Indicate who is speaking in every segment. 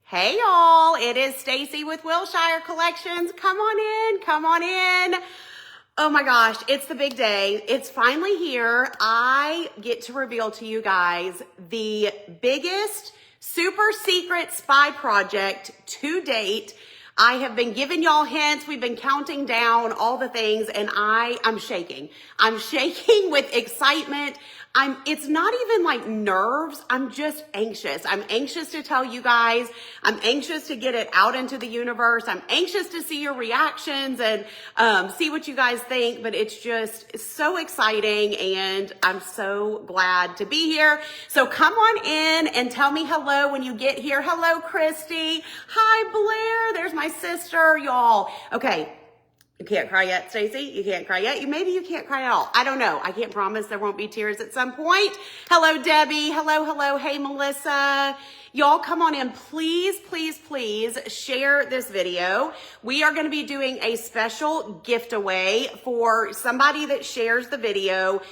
Speaker 1: Hey y'all, it is Stacy with Wilshire Collections. Come on in, come on in. Oh my gosh, it's the big day. It's finally here. I get to reveal to you guys the biggest super secret spy project to date. I have been giving y'all hints. We've been counting down all the things and I'm shaking. I'm shaking with excitement. It's not even like nerves. I'm just anxious. I'm anxious to tell you guys. I'm anxious to get it out into the universe. I'm anxious to see your reactions and see what you guys think, but it's just so exciting and I'm so glad to be here. So come on in and tell me hello when you get here. Hello, Christy. Hi, Blair. There's my sister, y'all. Okay. You can't cry yet, Stacy. You can't cry yet. Maybe you can't cry at all. I don't know. I can't promise there won't be tears at some point. Hello, Debbie. Hello. Hey, Melissa. Y'all come on in. Please, please, please share this video. We are going to be doing a special gift away for somebody that shares the video.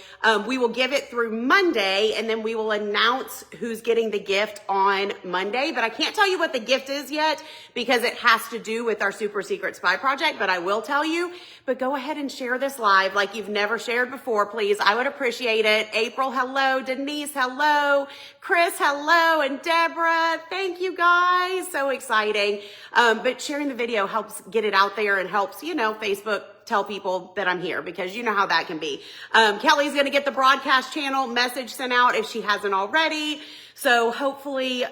Speaker 1: We will give it through Monday and then we will announce who's getting the gift on Monday. But I can't tell you what the gift is yet because it has to do with our super secret spy project, but I will tell you. But go ahead and share this live like you've never shared before, please. I would appreciate it. April, hello. Denise, hello. Chris, hello. And Deborah, thank you guys. So exciting. But sharing the video helps get it out there and helps, Facebook tell people that I'm here because you know how that can be. Kelly's going to get the broadcast channel message sent out if she hasn't already. So hopefully,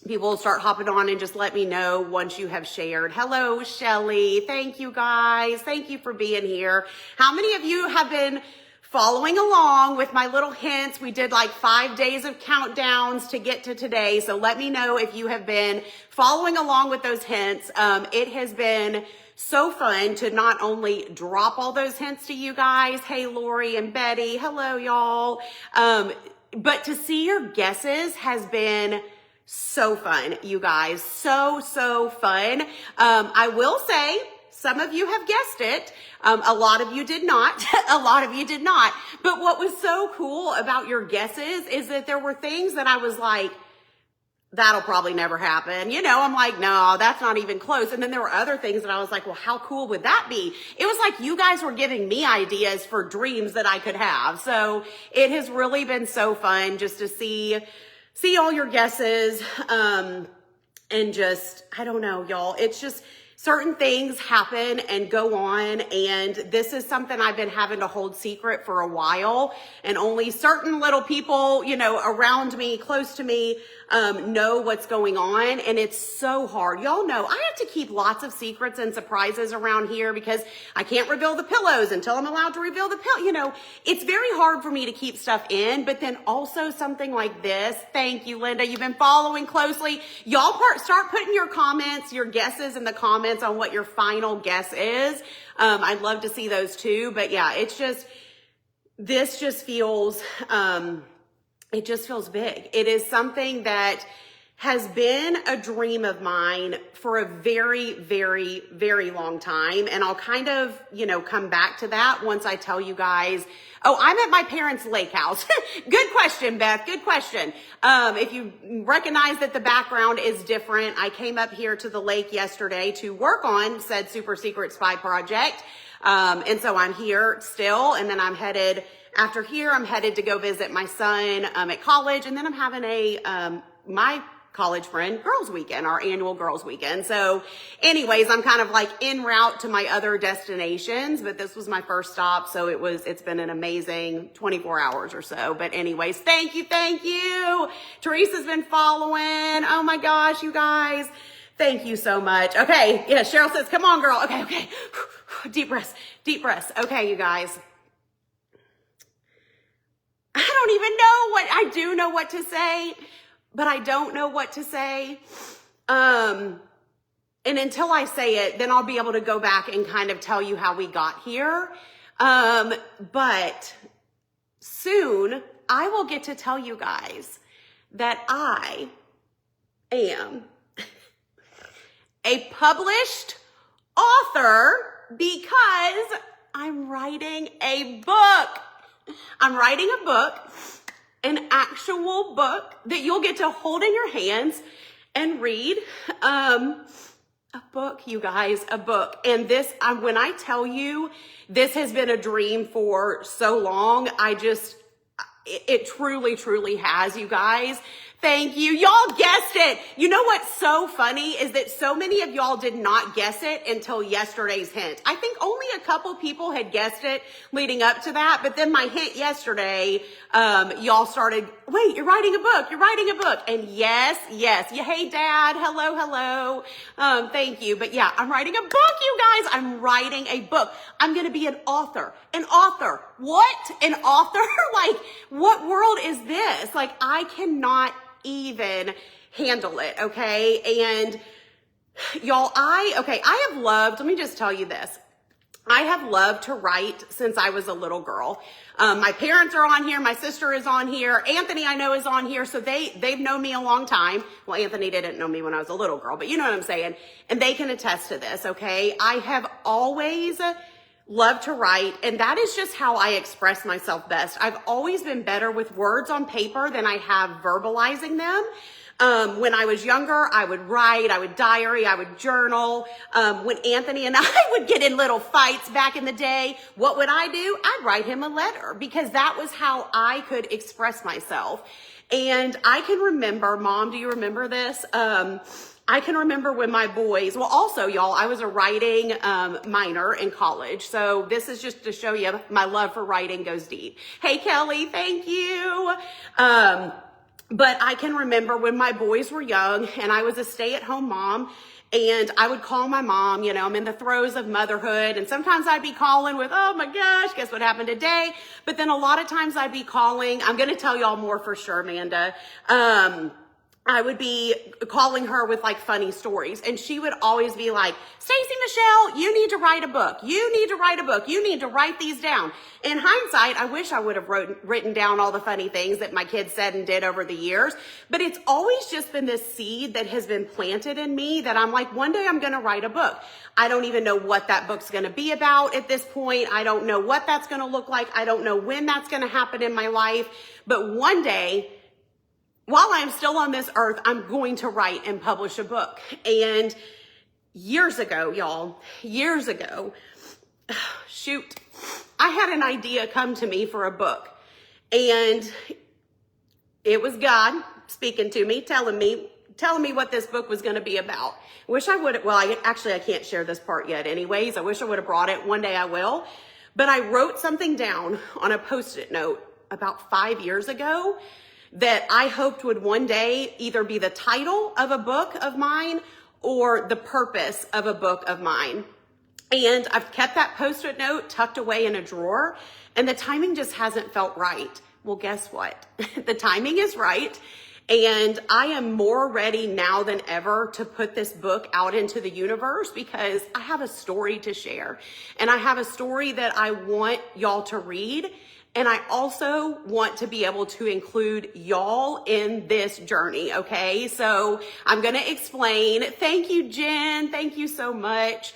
Speaker 1: people will start hopping on and just let me know once you have shared. Hello, Shelly. Thank you guys. Thank you for being here. How many of you have been following along with my little hints? We did like 5 days of countdowns to get to today. So let me know if you have been following along with those hints. It has been so fun to not only drop all those hints to you guys. Hey, Lori and Betty. Hello, y'all. But to see your guesses has been so fun, you guys. So fun. I will say some of you have guessed it. A lot of you did not. A lot of you did not. But what was so cool about your guesses is that there were things that I was like, that'll probably never happen. I'm like, no, that's not even close. And then there were other things that I was like, well, how cool would that be? It was like you guys were giving me ideas for dreams that I could have. So it has really been so fun just to see all your guesses, and just, I don't know, y'all. It's just certain things happen and go on. And this is something I've been having to hold secret for a while. And only certain little people, around me, close to me, know what's going on. And it's so hard. Y'all know I have to keep lots of secrets and surprises around here because I can't reveal the pillows until I'm allowed to reveal the pill. It's very hard for me to keep stuff in, but then also something like this. Thank you, Linda. You've been following closely. Y'all start putting your comments, your guesses in the comments on what your final guess is. I'd love to see those too, but yeah, this just feels, it just feels big. It is something that has been a dream of mine for a very, very, very long time. And I'll kind of, come back to that once I tell you guys. Oh, I'm at my parents' lake house. Good question, Beth. Good question. If you recognize that the background is different, I came up here to the lake yesterday to work on said super secret spy project. And so I'm here still. And then after here, I'm headed to go visit my son at college. And then I'm having my college friend girls weekend, our annual girls weekend. So anyways, I'm kind of like en route to my other destinations, but this was my first stop. So it's been an amazing 24 hours or so. But anyways, thank you. Teresa's been following. Oh my gosh, you guys. Thank you so much. Okay. Yeah. Cheryl says, come on, girl. Okay. Deep breaths. Okay, you guys. I do know what to say, but I don't know what to say. And until I say it, then I'll be able to go back and kind of tell you how we got here. But soon I will get to tell you guys that I am a published author because I'm writing a book. I'm writing a book, an actual book that you'll get to hold in your hands and read a book, you guys, a book. And this, when I tell you, this has been a dream for so long, it truly, truly has, you guys. Thank you. Y'all guessed it. You know what's so funny is that so many of y'all did not guess it until yesterday's hint. I think only a couple people had guessed it leading up to that. But then my hint yesterday, y'all started, wait, you're writing a book. You're writing a book. And yes. Yeah, hey, Dad. Hello. Thank you. But yeah, I'm writing a book, you guys. I'm writing a book. I'm going to be an author. An author. What? An author? Like, what world is this? Like, I cannot even handle it, okay? And y'all, I have loved, let me just tell you this. I have loved to write since I was a little girl. My parents are on here. My sister is on here. Anthony, I know, is on here. So they've known me a long time. Well, Anthony didn't know me when I was a little girl, but you know what I'm saying? And they can attest to this, okay? I have always loved to write, and that is just how I express myself best. I've always been better with words on paper than I have verbalizing them. When I was younger, I would write, I would diary, I would journal. When Anthony and I would get in little fights back in the day, what would I do? I'd write him a letter because that was how I could express myself. And I can remember, Mom, do you remember this? I can remember when my boys, well, also, y'all, I was a writing minor in college. So this is just to show you my love for writing goes deep. Hey, Kelly, thank you. But I can remember when my boys were young and I was a stay-at-home mom, and I would call my mom, you know, I'm in the throes of motherhood, and sometimes I'd be calling with, oh my gosh, guess what happened today? But then a lot of times I'd be calling, I'm going to tell y'all more for sure, Amanda. I would be calling her with like funny stories, and she would always be like, Stacey Michelle, you need to write a book. You need to write a book. You need to write these down. In hindsight, I wish I would have written down all the funny things that my kids said and did over the years, but it's always just been this seed that has been planted in me that I'm like, one day I'm going to write a book. I don't even know what that book's going to be about at this point. I don't know what that's going to look like. I don't know when that's going to happen in my life, but one day, while I'm still on this earth, I'm going to write and publish a book. And years ago, y'all, shoot, I had an idea come to me for a book. And it was God speaking to me, telling me what this book was going to be about. Wish I would, well, I can't share this part yet anyways. I wish I would have brought it. One day I will. But I wrote something down on a Post-it note about 5 years ago that I hoped would one day either be the title of a book of mine or the purpose of a book of mine. And I've kept that Post-it note tucked away in a drawer, and the timing just hasn't felt right. Well, guess what? The timing is right, and I am more ready now than ever to put this book out into the universe because I have a story to share, and I have a story that I want y'all to read. And I also want to be able to include y'all in this journey, okay? So I'm going to explain. Thank you, Jen. Thank you so much.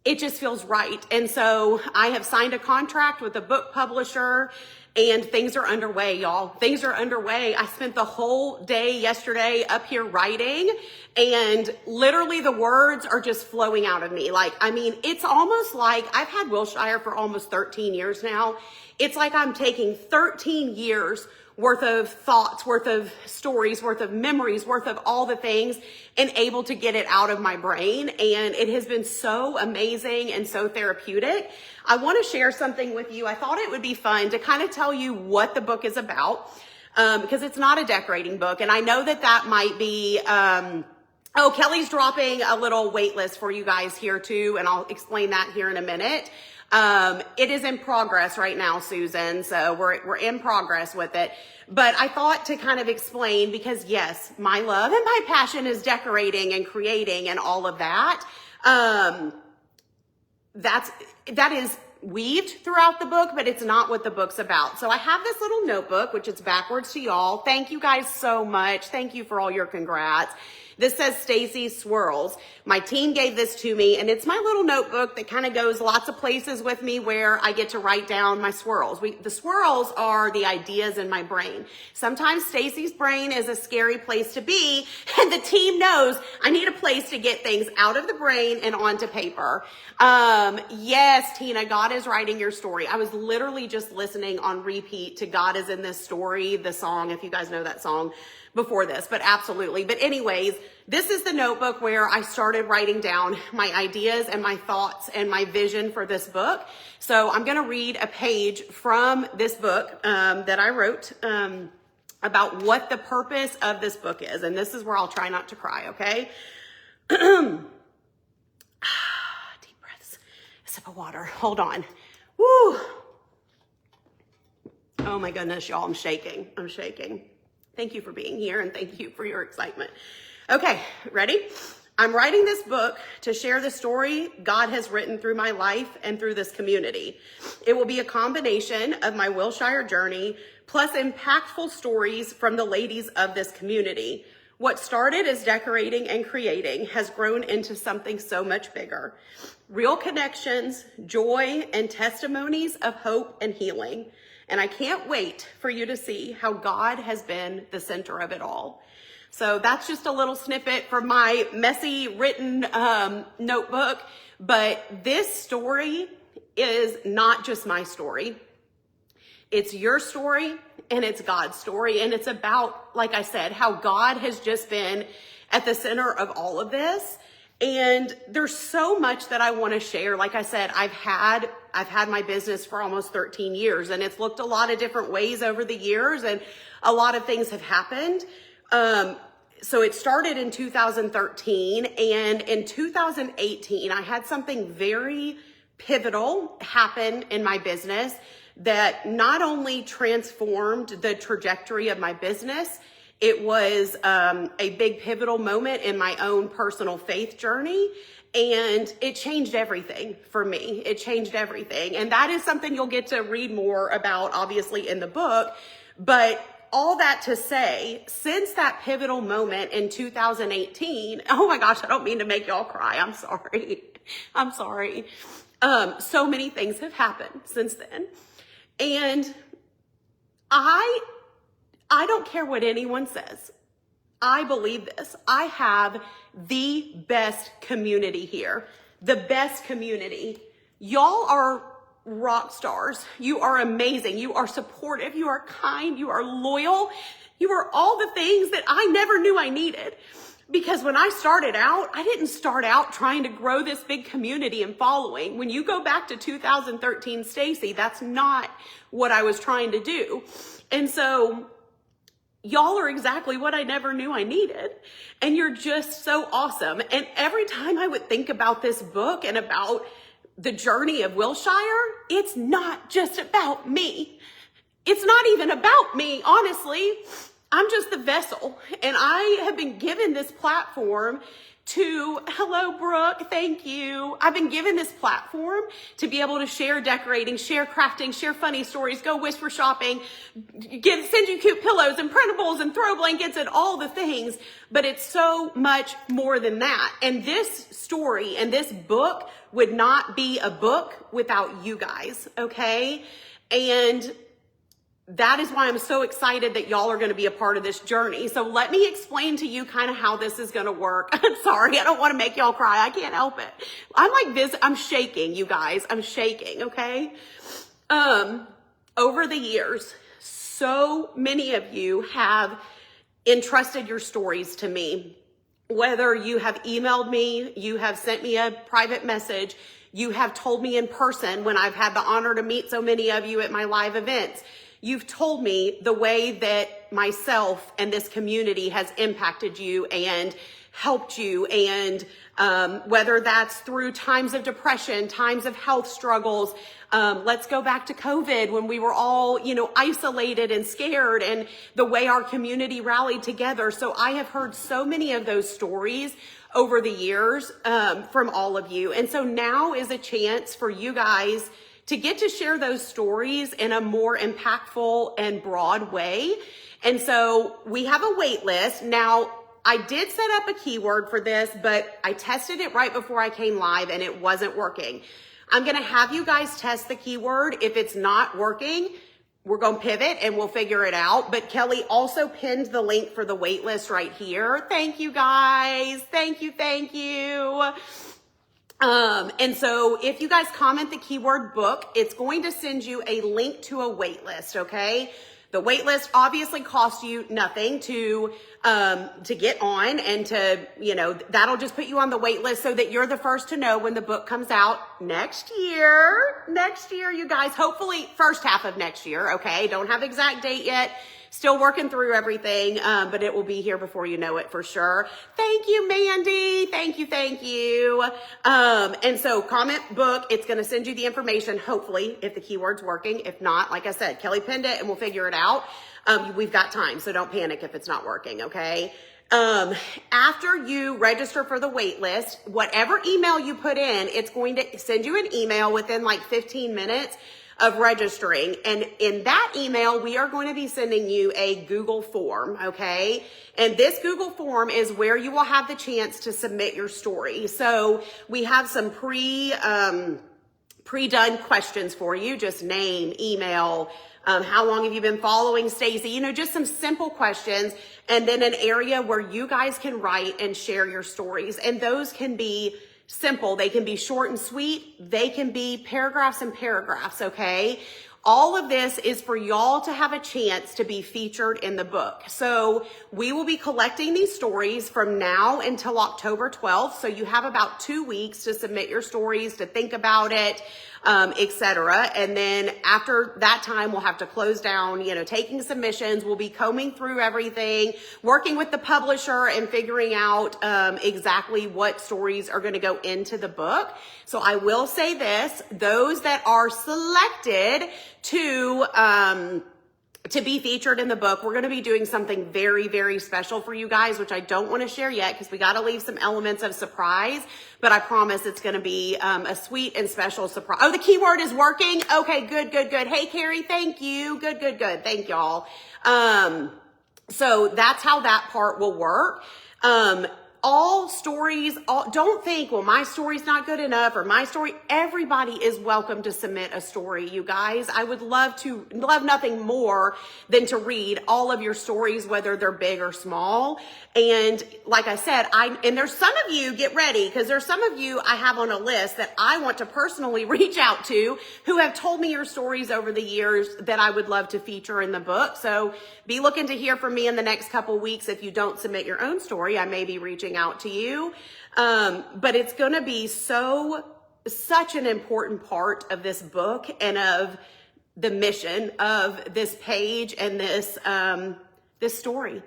Speaker 1: It just feels right. And so I have signed a contract with a book publisher, and things are underway, y'all. Things are underway. I spent the whole day yesterday up here writing, and literally the words are just flowing out of me. Like, I mean, it's almost like I've had Wilshire for almost 13 years now. It's like I'm taking 13 years worth of thoughts, worth of stories, worth of memories, worth of all the things, and able to get it out of my brain. And it has been so amazing and so therapeutic. I want to share something with you. I thought it would be fun to kind of tell you what the book is about, because it's not a decorating book. And I know that might be, oh, Kelly's dropping a little wait list for you guys here too, and I'll explain that here in a minute. It is in progress right now, Susan. So we're in progress with it. But I thought to kind of explain, because yes, my love and my passion is decorating and creating and all of that. That is weaved throughout the book, but it's not what the book's about. So I have this little notebook, which it's backwards to y'all. Thank you guys so much. Thank you for all your congrats. This says Stacy Swirls. My team gave this to me, and it's my little notebook that kind of goes lots of places with me where I get to write down my swirls. The swirls are the ideas in my brain. Sometimes Stacy's brain is a scary place to be, and the team knows I need a place to get things out of the brain and onto paper. Yes, Tina, God is writing your story. I was literally just listening on repeat to God is in this story, the song, if you guys know that song, before this, but absolutely. But anyways, this is the notebook where I started writing down my ideas and my thoughts and my vision for this book. So I'm going to read a page from this book that I wrote about what the purpose of this book is. And this is where I'll try not to cry, okay? Deep breaths. A sip of water. Hold on. Woo. Oh my goodness, y'all, I'm shaking. I'm shaking. Thank you for being here, and thank you for your excitement. Okay, ready? I'm writing this book to share the story God has written through my life and through this community. It will be a combination of my Wilshire journey plus impactful stories from the ladies of this community. What started as decorating and creating has grown into something so much bigger. Real connections, joy, and testimonies of hope and healing. And I can't wait for you to see how God has been the center of it all. So that's just a little snippet from my messy written notebook. But this story is not just my story. It's your story and it's God's story. And it's about, like I said, how God has just been at the center of all of this. And there's so much that I want to share. Like I said, I've had my business for almost 13 years, and it's looked a lot of different ways over the years, and a lot of things have happened. So it started in 2013, and in 2018, I had something very pivotal happen in my business that not only transformed the trajectory of my business, it was a big pivotal moment in my own personal faith journey, and it changed everything for me. It changed everything, and that is something you'll get to read more about, obviously, in the book. But all that to say, since that pivotal moment in 2018, oh my gosh, I don't mean to make y'all cry. I'm sorry. I'm sorry. So many things have happened since then, and I don't care what anyone says. I believe this. I have the best community here. The best community. Y'all are rock stars. You are amazing. You are supportive. You are kind. You are loyal. You are all the things that I never knew I needed. Because when I started out, I didn't start out trying to grow this big community and following. When you go back to 2013 Stacy, that's not what I was trying to do. And so y'all are exactly what I never knew I needed. And you're just so awesome. And every time I would think about this book and about the journey of Wilshire, it's not just about me. It's not even about me, honestly. I'm just the vessel. And I have been given this platform to, hello, Brooke, thank you. I've been given this platform to be able to share decorating, share crafting, share funny stories, go whisper shopping, send you cute pillows and printables and throw blankets and all the things. But it's so much more than that. And this story and this book would not be a book without you guys, okay? And that is why I'm so excited that y'all are going to be a part of this journey. So let me explain to you kind of how this is going to work. I'm sorry. I don't want to make y'all cry. I can't help it. I'm like this. I'm shaking, you guys. I'm shaking. Okay. Over the years, so many of you have entrusted your stories to me. Whether you have emailed me, you have sent me a private message, you have told me in person when I've had the honor to meet so many of you at my live events. You've told me the way that myself and this community has impacted you and helped you, and whether that's through times of depression, times of health struggles. Let's go back to COVID when we were all, isolated and scared, and the way our community rallied together. So I have heard so many of those stories over the years from all of you. And so now is a chance for you guys to get to share those stories in a more impactful and broad way. And so we have a wait list. Now, I did set up a keyword for this, but I tested it right before I came live and it wasn't working. I'm going to have you guys test the keyword. If it's not working, we're going to pivot and we'll figure it out. But Kelly also pinned the link for the wait list right here. Thank you guys. Thank you. Thank you. And so if you guys comment the keyword book, it's going to send you a link to a wait list. Okay. The wait list obviously costs you nothing to get on, and that'll just put you on the wait list so that you're the first to know when the book comes out next year, you guys, hopefully first half of next year. Okay. Don't have exact date yet. Still working through everything, but it will be here before you know it for sure. Thank you, Mandy. Thank you. Thank you. And so comment book, it's going to send you the information, hopefully, if the keyword's working. If not, like I said, Kelly pinned it and we'll figure it out. We've got time, so don't panic if it's not working. Okay. After you register for the wait list, whatever email you put in, it's going to send you an email within like 15 minutes of registering. And in that email, we are going to be sending you a Google form, okay? And this Google form is where you will have the chance to submit your story. So we have some pre-done questions for you, just name, email, how long have you been following Stacy? Just some simple questions. And then an area where you guys can write and share your stories. And those can be simple. They can be short and sweet. They can be paragraphs and paragraphs, okay? All of this is for y'all to have a chance to be featured in the book. So we will be collecting these stories from now until October 12th. So you have about 2 weeks to submit your stories, to think about it, etc. And then after that time, we'll have to close down, taking submissions. We'll be combing through everything, working with the publisher and figuring out exactly what stories are going to go into the book. So I will say this, those that are selected to be featured in the book, we're going to be doing something very, very special for you guys, which I don't want to share yet because we got to leave some elements of surprise, but I promise it's going to be a sweet and special surprise. Oh, the keyword is working. Okay, good. Hey, Carrie, thank you. Good. Thank y'all. So that's how that part will work. All stories, don't think, well, my story's not good enough or my story. Everybody is welcome to submit a story, you guys. I would love nothing more than to read all of your stories, whether they're big or small. And like I said, and there's some of you, get ready, because there's some of you I have on a list that I want to personally reach out to who have told me your stories over the years that I would love to feature in the book. So be looking to hear from me in the next couple weeks. If you don't submit your own story, I may be reaching out to you. But it's going to be such an important part of this book and of the mission of this page and this story.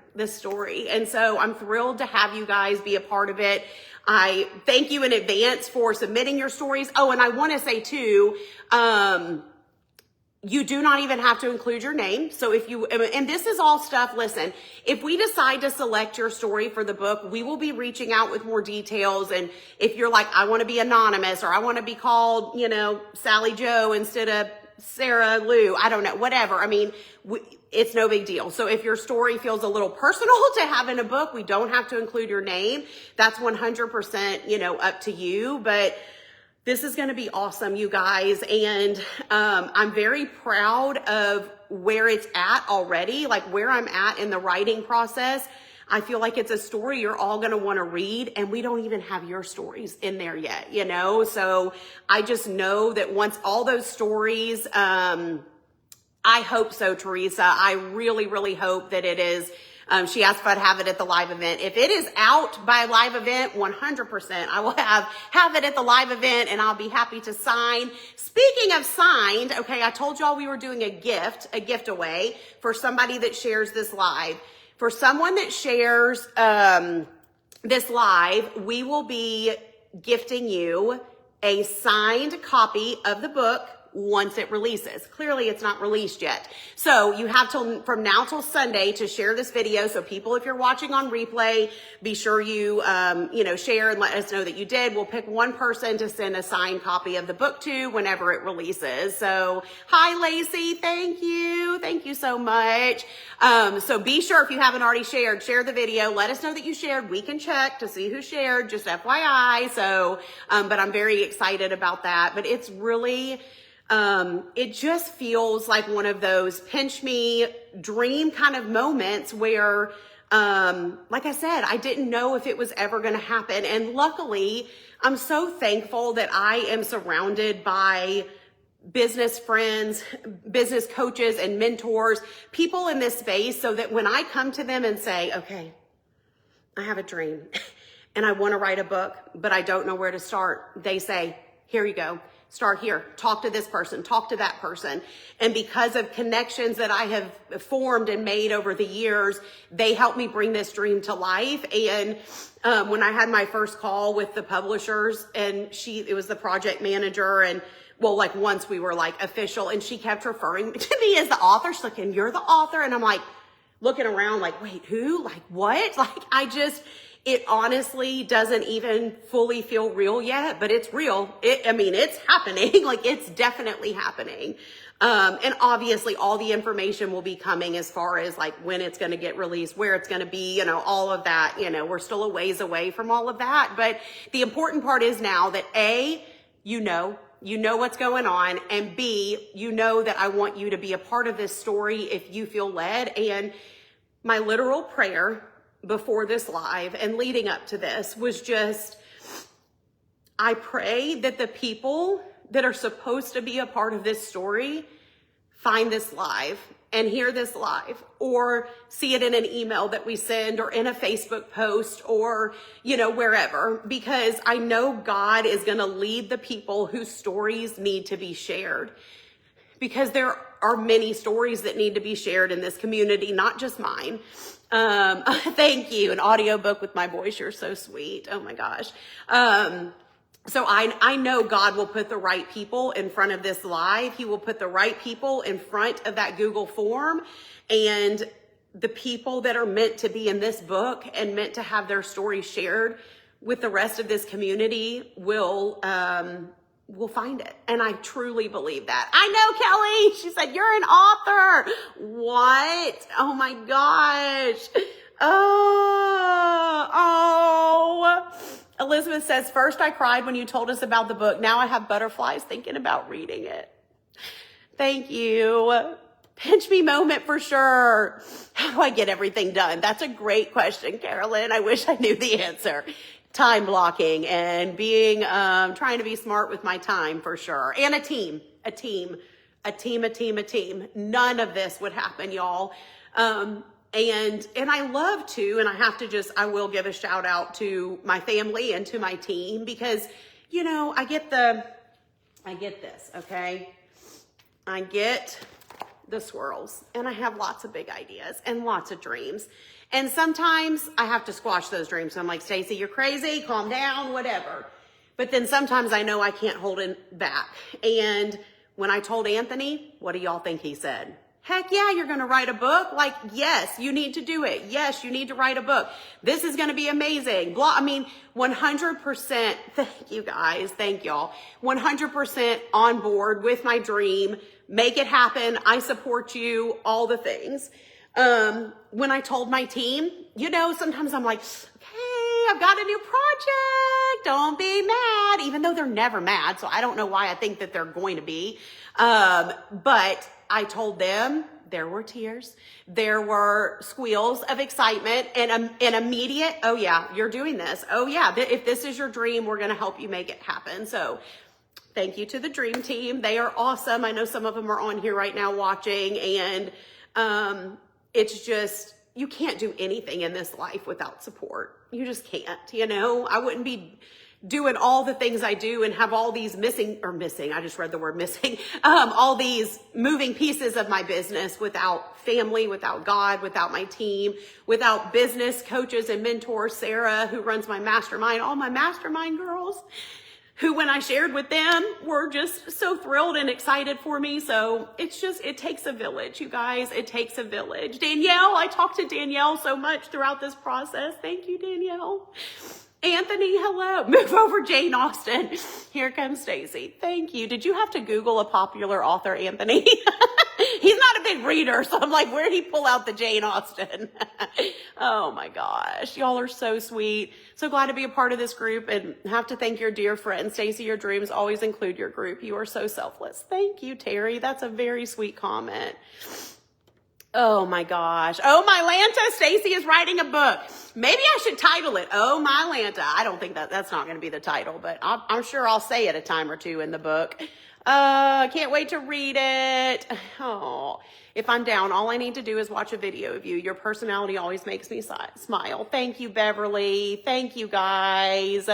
Speaker 1: And so I'm thrilled to have you guys be a part of it. I thank you in advance for submitting your stories. Oh, and I want to say too, you do not even have to include your name. So and this is all stuff, listen, if we decide to select your story for the book, we will be reaching out with more details. And if you're like, I want to be anonymous, or I want to be called, Sally Joe instead of Sarah Lou, I don't know, whatever. I mean, it's no big deal. So if your story feels a little personal to have in a book, we don't have to include your name. That's 100%, up to you. But this is going to be awesome, you guys. And I'm very proud of where it's at already, like where I'm at in the writing process. I feel like it's a story you're all going to want to read, and we don't even have your stories in there yet, So I just know that once all those stories, I hope so, Teresa. I really, really hope that it is. She asked if I'd have it at the live event. If it is out by live event, 100%, I will have it at the live event, and I'll be happy to sign. Speaking of signed, okay, I told y'all we were doing a gift away for somebody that shares this live. For someone that shares this live, we will be gifting you a signed copy of the book, once it releases. Clearly it's not released yet. So you have from now till Sunday to share this video. So people, if you're watching on replay, be sure you, share and let us know that you did. We'll pick one person to send a signed copy of the book to whenever it releases. So hi, Lacey. Thank you. Thank you so much. So be sure, if you haven't already shared, share the video. Let us know that you shared. We can check to see who shared, just FYI. So, but I'm very excited about that. But it's really, it just feels like one of those pinch me dream kind of moments where, like I said, I didn't know if it was ever going to happen. And luckily, I'm so thankful that I am surrounded by business friends, business coaches and mentors, people in this space, so that when I come to them and say, okay, I have a dream and I want to write a book, but I don't know where to start, they say, here you go. Start here. Talk to this person. Talk to that person. And because of connections that I have formed and made over the years, they helped me bring this dream to life. And when I had my first call with the publishers, and it was the project manager, and well, like once we were like official, and she kept referring to me as the author. She's like, and you're the author. And I'm like looking around like, wait, who? Like what? Like it honestly doesn't even fully feel real yet, but it's real. It's happening. Like it's definitely happening. And obviously all the information will be coming as far as like when it's going to get released, where it's going to be, all of that, we're still a ways away from all of that. But the important part is now that A, you know what's going on, and B, that I want you to be a part of this story if you feel led. And my literal prayer before this live and leading up to this was just, I pray that the people that are supposed to be a part of this story find this live and hear this live, or see it in an email that we send, or in a Facebook post, or, wherever, because I know God is going to lead the people whose stories need to be shared, because there are many stories that need to be shared in this community, not just mine. Thank you. An audiobook with my voice. You're so sweet. Oh my gosh. So I know God will put the right people in front of this live. He will put the right people in front of that Google form, and the people that are meant to be in this book and meant to have their story shared with the rest of this community will find it. And I truly believe that. I know, Kelly. She said, you're an author. What? Oh my gosh. Oh. Elizabeth says, first I cried when you told us about the book. Now I have butterflies thinking about reading it. Thank you. Pinch me moment for sure. How do I get everything done? That's a great question, Carolyn. I wish I knew the answer. Time blocking and being, trying to be smart with my time for sure. And a team. None of this would happen, y'all. And I love to, and I will give a shout out to my family and to my team, because, I get this, okay? I get the swirls, and I have lots of big ideas and lots of dreams. And sometimes I have to squash those dreams. I'm like, Stacey, you're crazy, calm down, whatever. But then sometimes I know I can't hold it back. And when I told Anthony, what do y'all think he said? Heck yeah, you're going to write a book. Like, yes, you need to do it. Yes, you need to write a book. This is going to be amazing. 100%. Thank you guys. Thank y'all. 100% on board with my dream. Make it happen. I support you. All the things. When I told my team, sometimes I'm like, okay, I've got a new project. Don't be mad, even though they're never mad. So I don't know why I think that they're going to be. But I told them, there were tears, there were squeals of excitement, and an immediate, oh yeah, you're doing this. Oh yeah, if this is your dream, we're going to help you make it happen. So thank you to the dream team. They are awesome. I know some of them are on here right now watching, and it's just, you can't do anything in this life without support. You just can't, I wouldn't be doing all the things I do and have all these missing, I just read the word missing, all these moving pieces of my business without family, without God, without my team, without business coaches and mentors, Sarah, who runs my mastermind, all my mastermind girls. who, when I shared with them, were just so thrilled and excited for me. So it takes a village, you guys. It takes a village. Danielle, I talked to Danielle so much throughout this process. Thank you, Danielle. Anthony, hello. Move over, Jane Austen. Here comes Stacy. Thank you. Did you have to Google a popular author, Anthony? He's not a big reader, so I'm like, where did he pull out the Jane Austen? Oh my gosh, y'all are so sweet. So glad to be a part of this group, and have to thank your dear friend, Stacy. Your dreams always include your group. You are so selfless. Thank you, Terry. That's a very sweet comment. Oh my gosh. Oh my Lanta, Stacy is writing a book. Maybe I should title it, Oh my Lanta. I don't think that's not going to be the title, but I'm sure I'll say it a time or two in the book. Can't wait to read it. Oh, if I'm down, all I need to do is watch a video of you. Your personality always makes me smile. Thank you, Beverly. Thank you, guys.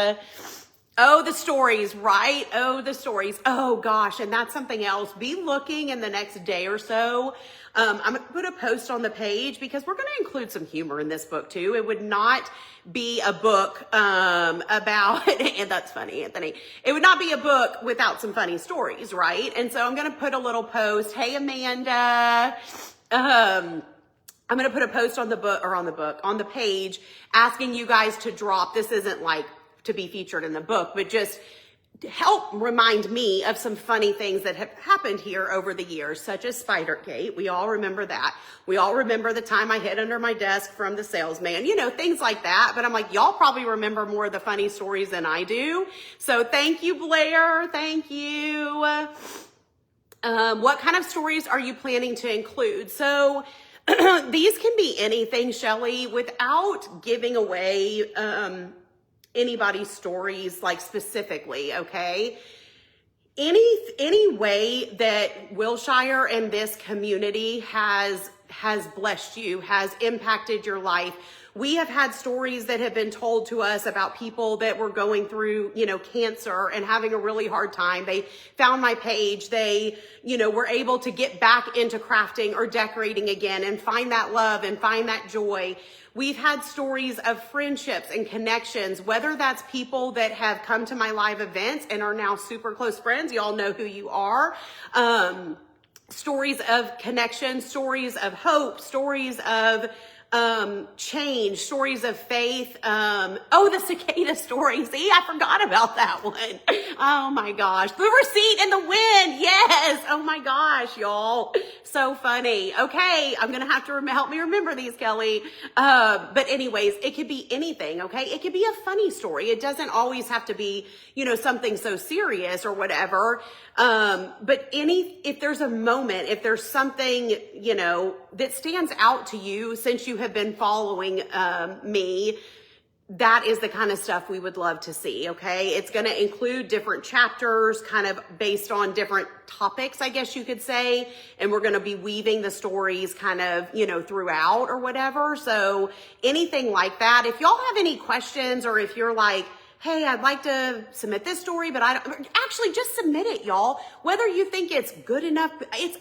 Speaker 1: Oh, the stories, right? Oh, the stories. Oh gosh. And that's something else. Be looking in the next day or so. I'm going to put a post on the page because we're going to include some humor in this book too. It would not be a book, about, and that's funny, Anthony. It would not be a book without some funny stories, right? And so I'm going to put a little post. Hey, Amanda, I'm going to put a post on the page asking you guys to drop. This isn't like to be featured in the book, but just help remind me of some funny things that have happened here over the years, such as Spidergate. We all remember that. We all remember the time I hid under my desk from the salesman, things like that. But I'm like, y'all probably remember more of the funny stories than I do. So thank you, Blair. Thank you. What kind of stories are you planning to include? So these can be anything, Shelley, without giving away, anybody's stories, like specifically, okay? Any way that Wilshire and this community has blessed you, has impacted your life. We have had stories that have been told to us about people that were going through, cancer and having a really hard time. They found my page. They, were able to get back into crafting or decorating again and find that love and find that joy. We've had stories of friendships and connections, whether that's people that have come to my live events and are now super close friends. You all know who you are. Stories of connection, stories of hope, stories of change, stories of faith. The cicada story. See, I forgot about that one. Oh my gosh. The receipt and the win. Yes. Oh my gosh, y'all. So funny. Okay. I'm going to have to help me remember these, Kelly. But anyways, it could be anything. Okay. It could be a funny story. It doesn't always have to be, something so serious or whatever. But if there's a moment, if there's something, that stands out to you since you have been following, me, that is the kind of stuff we would love to see. Okay. It's going to include different chapters kind of based on different topics, I guess you could say. And we're going to be weaving the stories kind of, throughout or whatever. So anything like that, if y'all have any questions, or if you're like, hey, I'd like to submit this story, but actually just submit it, y'all. Whether you think it's good enough,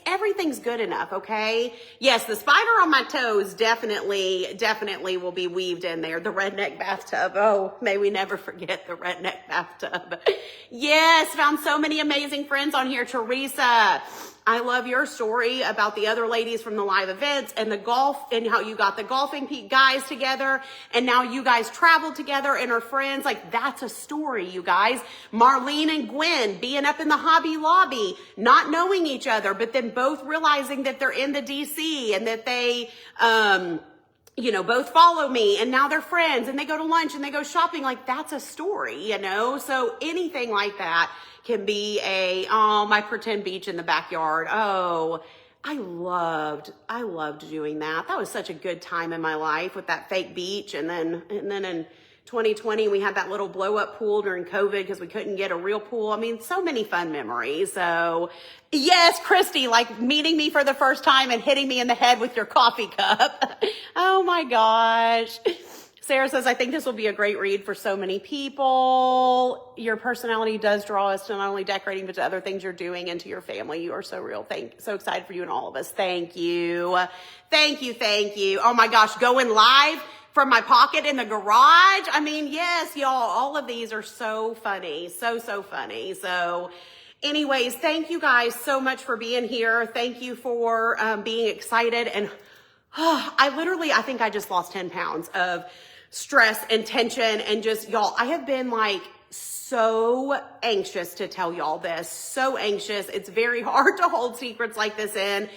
Speaker 1: everything's good enough, okay? Yes, the spider on my toes definitely will be weaved in there. The redneck bathtub. Oh, may we never forget the redneck bathtub. Yes, found so many amazing friends on here. Teresa, I love your story about the other ladies from the live events and the golf, and how you got the golfing guys together, and now you guys traveled together and are friends. Like, that's a story, you guys. Marlene and Gwen being up in the Hobby Lobby, not knowing each other, but then both realizing that they're in the DC and that they, both follow me, and now they're friends and they go to lunch and they go shopping. Like, that's a story, So anything like that can be my pretend beach in the backyard. Oh, I loved doing that. That was such a good time in my life with that fake beach. And then in 2020, we had that little blow up pool during COVID because we couldn't get a real pool. I mean, so many fun memories. So yes, Christy, like meeting me for the first time and hitting me in the head with your coffee cup. Oh my gosh. Sarah says, I think this will be a great read for so many people. Your personality does draw us to not only decorating, but to other things you're doing and to your family. You are so real. So excited for you and all of us. Thank you. Thank you. Thank you. Oh my gosh. Going live from my pocket in the garage. I mean, yes, y'all, all of these are so funny. So funny. So anyways, thank you guys so much for being here. Thank you for being excited. And I think I just lost 10 pounds of stress and tension and just, y'all, I have been like so anxious to tell y'all this, so anxious. It's very hard to hold secrets like this in.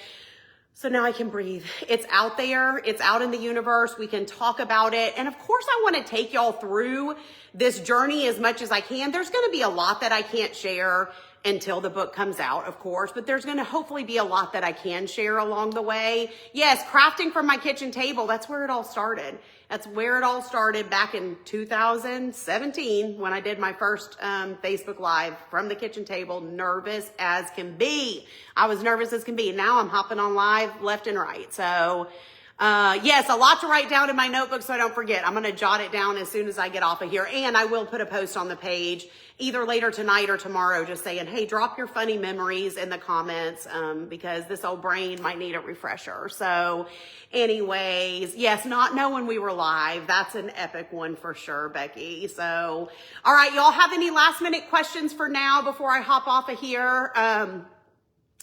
Speaker 1: So now I can breathe. It's out there. It's out in the universe. We can talk about it. And of course, I want to take y'all through this journey as much as I can. There's going to be a lot that I can't share until the book comes out, of course, but there's going to hopefully be a lot that I can share along the way. Yes, crafting from my kitchen table. That's where it all started. That's where it all started back in 2017 when I did my first Facebook Live from the kitchen table, nervous as can be. I was nervous as can be. Now I'm hopping on live left and right. So yes, a lot to write down in my notebook so I don't forget. I'm going to jot it down as soon as I get off of here. And I will put a post on the page either later tonight or tomorrow just saying, hey, drop your funny memories in the comments because this old brain might need a refresher. So anyways, yes, not knowing we were live. That's an epic one for sure, Becky. So, all right, y'all have any last minute questions for now before I hop off of here?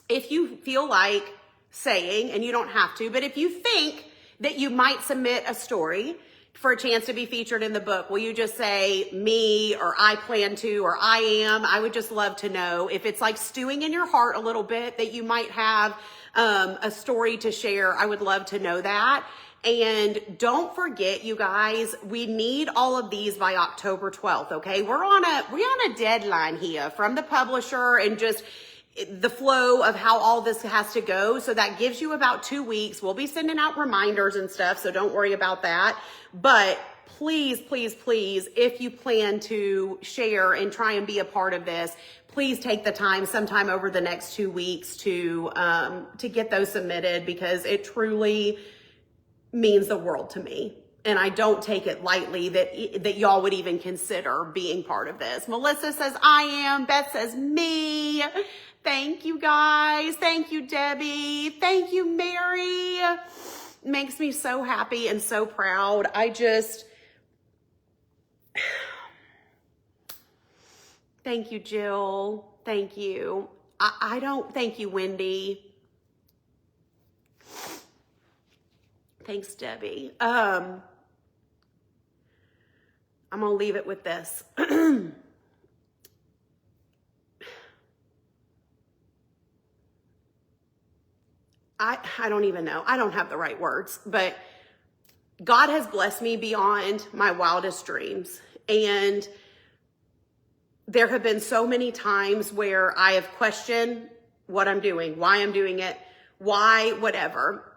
Speaker 1: If you feel like saying, and you don't have to, but if you think that you might submit a story for a chance to be featured in the book, will you just say me or I plan to or I am? I would just love to know if it's like stewing in your heart a little bit that you might have a story to share. I would love to know that. And don't forget, you guys, we need all of these by October 12th. Okay. We're on a deadline here from the publisher and just the flow of how all this has to go. So that gives you about 2 weeks. We'll be sending out reminders and stuff, so don't worry about that. But please, please, please, if you plan to share and try and be a part of this, please take the time sometime over the next 2 weeks to get those submitted because it truly means the world to me. And I don't take it lightly that y'all would even consider being part of this. Melissa says, I am. Beth says, me. Thank you guys. Thank you, Debbie. Thank you, Mary. Makes me so happy and so proud. Thank you, Jill. Thank you. I don't thank you, Wendy. Thanks, Debbie. I'm going to leave it with this. I don't even know. I don't have the right words, but God has blessed me beyond my wildest dreams. And there have been so many times where I have questioned what I'm doing, why I'm doing it, why, whatever.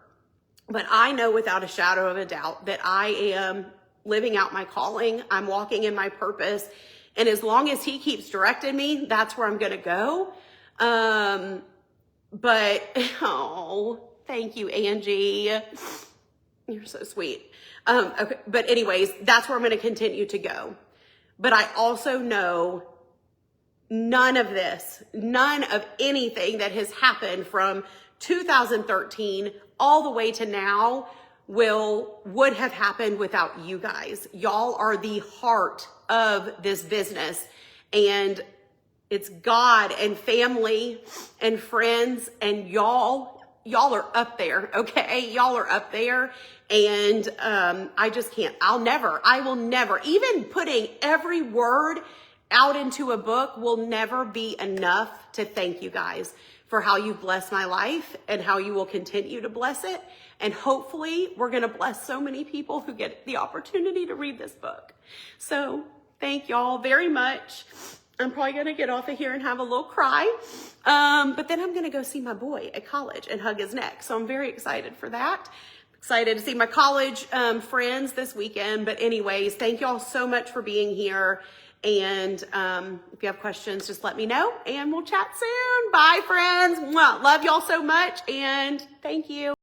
Speaker 1: But I know without a shadow of a doubt that I am living out my calling. I'm walking in my purpose. And as long as he keeps directing me, that's where I'm going to go. But, oh, thank you, Angie. You're so sweet. Okay, but anyways, that's where I'm going to continue to go. But I also know none of anything that has happened from 2013 all the way to now would have happened without you guys. Y'all are the heart of this business, and it's God and family and friends, and y'all are up there, okay? Y'all are up there, and I just can't. I will never, even putting every word out into a book will never be enough to thank you guys for how you've blessed my life and how you will continue to bless it. And hopefully we're going to bless so many people who get the opportunity to read this book. So thank y'all very much. I'm probably going to get off of here and have a little cry. But then I'm going to go see my boy at college and hug his neck. So I'm very excited for that. Excited to see my college friends this weekend. But anyways, thank y'all so much for being here. And if you have questions, just let me know and we'll chat soon. Bye, friends. Mwah. Love y'all so much. And thank you.